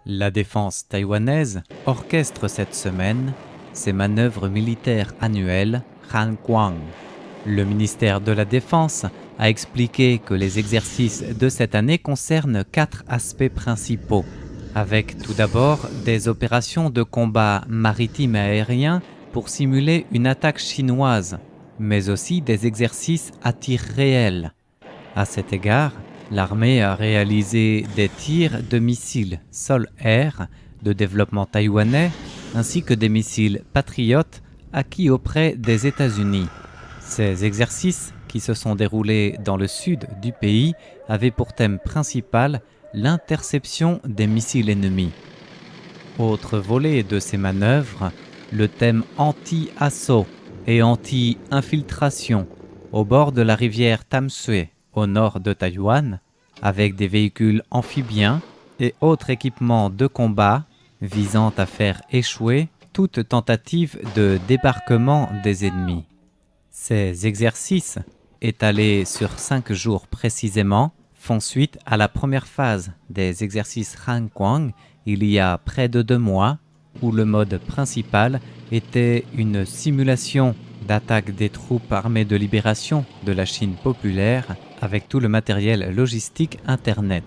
La défense taïwanaise orchestre cette semaine ses manœuvres militaires annuelles Hanquang. Le ministère de la Défense a expliqué que les exercices de cette année concernent 4 aspects principaux, avec tout d'abord des opérations de combat maritime et aérien pour simuler une attaque chinoise, mais aussi des exercices à tir réel. À cet égard, l'armée a réalisé des tirs de missiles sol-air de développement taïwanais ainsi que des missiles patriotes acquis auprès des États-Unis. Ces exercices, qui se sont déroulés dans le sud du pays, avaient pour thème principal l'interception des missiles ennemis. Autre volet de ces manœuvres, le thème anti-assaut et anti-infiltration au bord de la rivière Tamsui, au nord de Taïwan, avec des véhicules amphibiens et autres équipements de combat visant à faire échouer toute tentative de débarquement des ennemis. Ces exercices, étalés sur 5 jours précisément, font suite à la première phase des exercices Hanquang il y a près de 2 mois, où le mode principal était une simulation d'attaque des troupes armées de libération de la Chine populaire avec tout le matériel logistique Internet.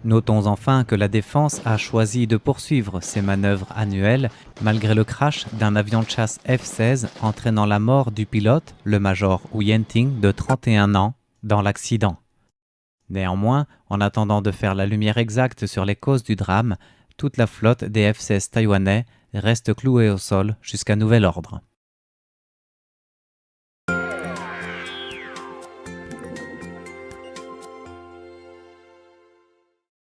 Notons enfin que la défense a choisi de poursuivre ses manœuvres annuelles malgré le crash d'un avion de chasse F-16 entraînant la mort du pilote, le major Wu Yenting de 31 ans, dans l'accident. Néanmoins, en attendant de faire la lumière exacte sur les causes du drame, toute la flotte des F-16 taïwanais reste clouée au sol jusqu'à nouvel ordre.